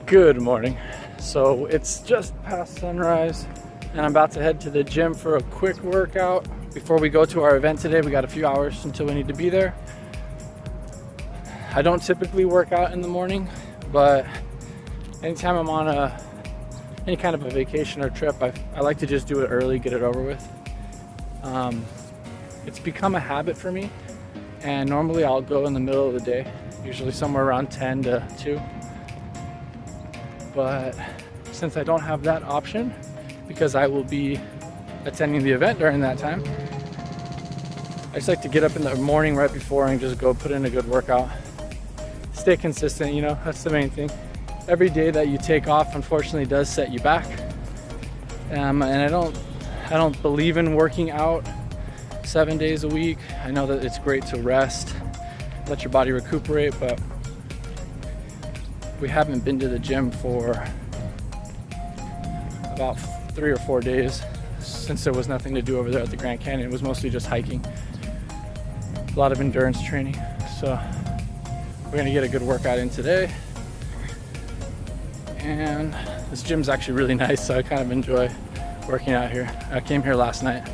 Good morning. So it's just past sunrise and I'm about to head to the gym for a quick workout before we go to our event today. We got a few hours until we need to be there. I don't typically work out in the morning, but anytime I'm on any kind of a vacation or trip, I like to just do it early, get it over with. It's become a habit for me, and normally I'll go in the middle of the day, usually somewhere around 10 to 2. But since I don't have that option, because I will be attending the event during that time, I just like to get up in the morning right before and just go put in a good workout. Stay consistent, you know, that's the main thing. Every day that you take off, unfortunately, does set you back. And I don't believe in working out 7 days a week. I know that it's great to rest, let your body recuperate, but we haven't been to the gym for about 3 or 4 days since there was nothing to do over there at the Grand Canyon. It was mostly just hiking, a lot of endurance training. So we're gonna get a good workout in today. And this gym's actually really nice, so I kind of enjoy working out here. I came here last night.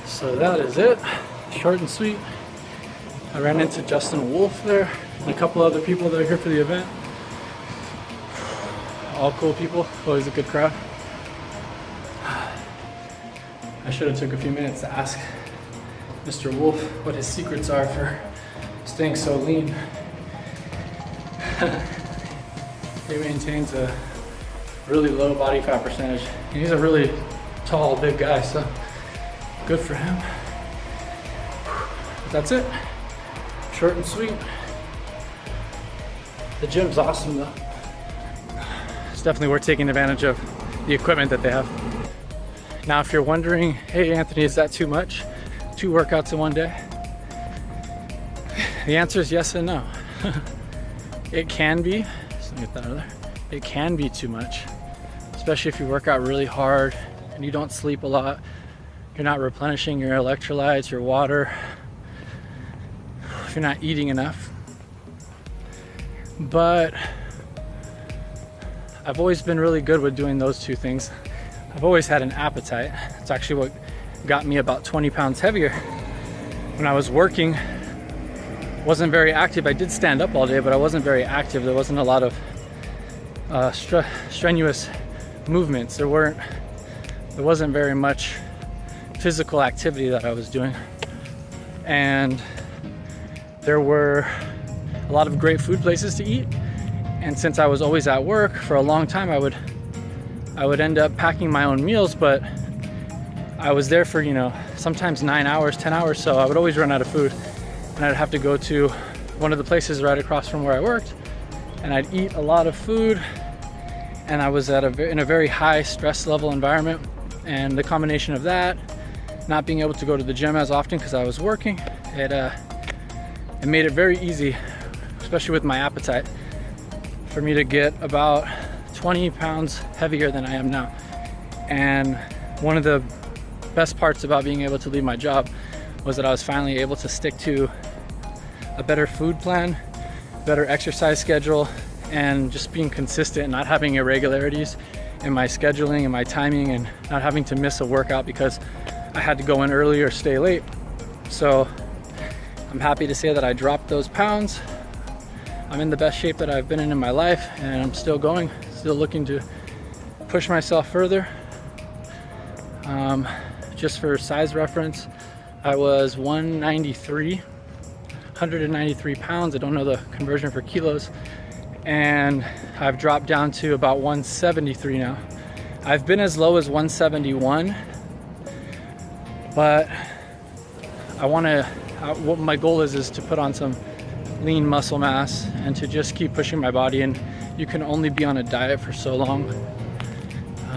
So that is it, short and sweet. I ran into Justin Wolf there and a couple other people that are here for the event. All cool people, always a good crowd. I should have took a few minutes to ask Mr. Wolf what his secrets are for staying so lean. He maintains a really low body fat percentage. And he's a really tall, big guy, so good for him. But that's it. Short and sweet. The gym's awesome though. It's definitely worth taking advantage of the equipment that they have. Now, if you're wondering, hey Anthony, is that too much? 2 workouts in one day? The answer is yes and no. It can be. Let me get that out of there. It can be too much, especially if you work out really hard and you don't sleep a lot. You're not replenishing your electrolytes, your water, if you're not eating enough. But I've always been really good with doing those 2 things. I've always had an appetite. It's actually what got me about 20 pounds heavier. When I was working, wasn't very active. I did stand up all day, but I wasn't very active. There wasn't a lot of strenuous movements. There wasn't very much physical activity that I was doing, and there were a lot of great food places to eat. And since I was always at work for a long time, I would end up packing my own meals, but I was there for, you know, sometimes 9 hours, 10 hours, so I would always run out of food, and I'd have to go to one of the places right across from where I worked, and I'd eat a lot of food, and I was in a very high stress level environment. And the combination of that, not being able to go to the gym as often because I was working, it made it very easy, especially with my appetite, for me to get about 20 pounds heavier than I am now. And one of the best parts about being able to leave my job was that I was finally able to stick to a better food plan, better exercise schedule, and just being consistent and not having irregularities in my scheduling and my timing, and not having to miss a workout because I had to go in early or stay late. So I'm happy to say that I dropped those pounds. I'm in the best shape that I've been in my life, and I'm still going, still looking to push myself further. Just for size reference, I was 193 pounds. I don't know the conversion for kilos, and I've dropped down to about 173 now. I've been as low as 171, but what my goal is to put on some lean muscle mass and to just keep pushing my body. And you can only be on a diet for so long.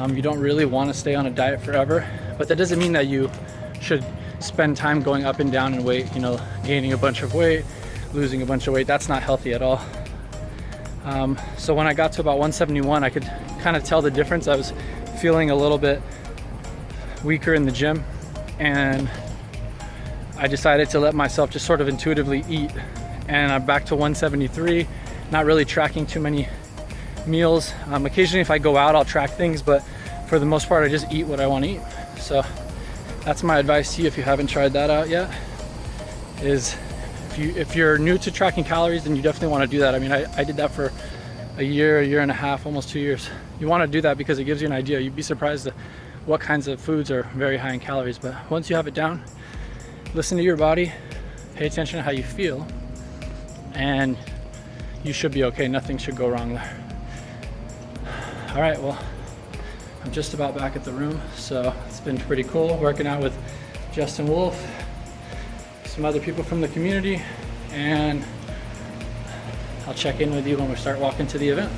You don't really want to stay on a diet forever, but that doesn't mean that you should spend time going up and down in weight, gaining a bunch of weight, losing a bunch of weight. That's not healthy at all. So when I got to about 171, I could kind of tell the difference. I was feeling a little bit weaker in the gym, and I decided to let myself just sort of intuitively eat. And I'm back to 173, not really tracking too many meals. Occasionally if I go out, I'll track things, but for the most part, I just eat what I want to eat. So that's my advice to you if you haven't tried that out yet, is if you're new to tracking calories, then you definitely want to do that. I mean, I did that for a year and a half, almost 2 years. You want to do that because it gives you an idea. You'd be surprised at what kinds of foods are very high in calories. But once you have it down, listen to your body, pay attention to how you feel, and you should be okay. Nothing should go wrong there. All right, well, I'm just about back at the room, so it's been pretty cool working out with Justin Wolf, some other people from the community, and I'll check in with you when we start walking to the event.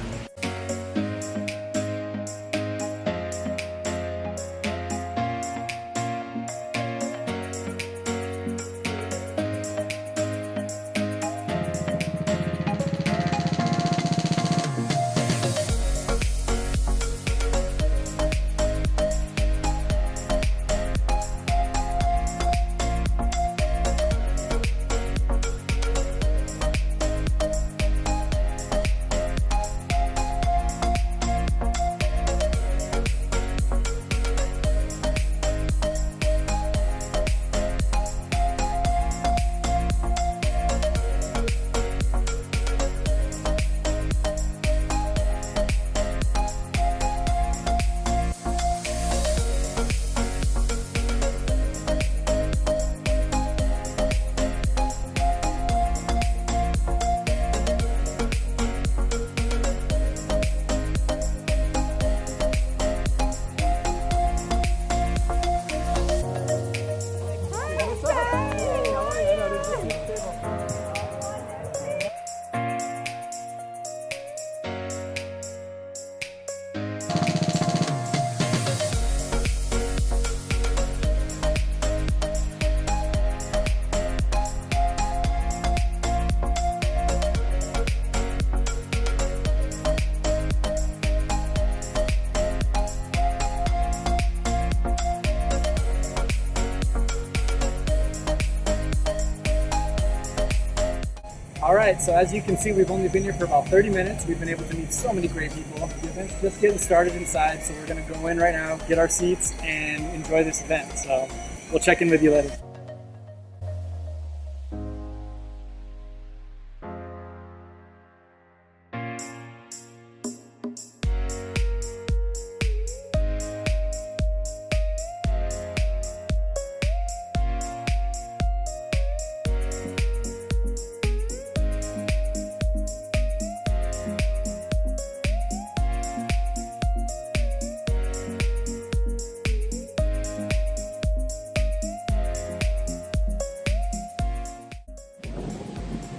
All right, so as you can see, we've only been here for about 30 minutes. We've been able to meet so many great people. The event's just getting started inside, so we're gonna go in right now, get our seats, and enjoy this event. So we'll check in with you later.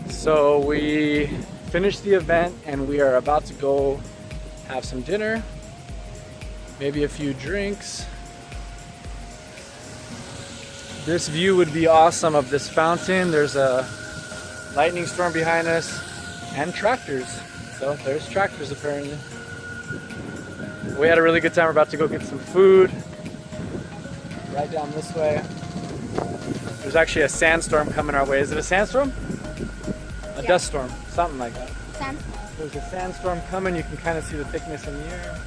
So we finished the event and we are about to go have some dinner, maybe a few drinks. This view would be awesome of this fountain. There's a lightning storm behind us and tractors. So there's tractors apparently. We had a really good time. We're about to go get some food right down this way. There's actually a sandstorm coming our way. Is it a sandstorm? A dust storm, something like that. Sandstorm. There's a sandstorm coming. You can kind of see the thickness in the air.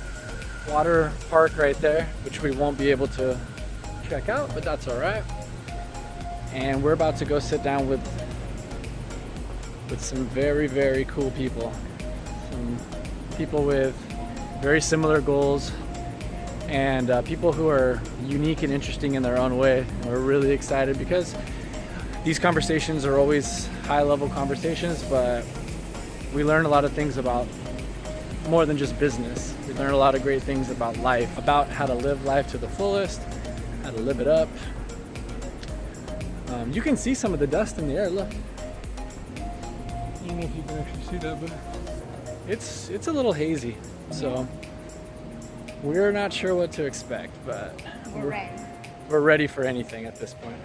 Water park right there, which we won't be able to check out, but that's all right. And we're about to go sit down with some very, very cool people. Some people with very similar goals and people who are unique and interesting in their own way. And we're really excited because these conversations are always high-level conversations, but we learn a lot of things about more than just business. We learn a lot of great things about life, about how to live life to the fullest, how to live it up. You can see some of the dust in the air, look. I don't know if you can actually see that, but it's a little hazy. So we're not sure what to expect, but We're ready. We're ready for anything at this point.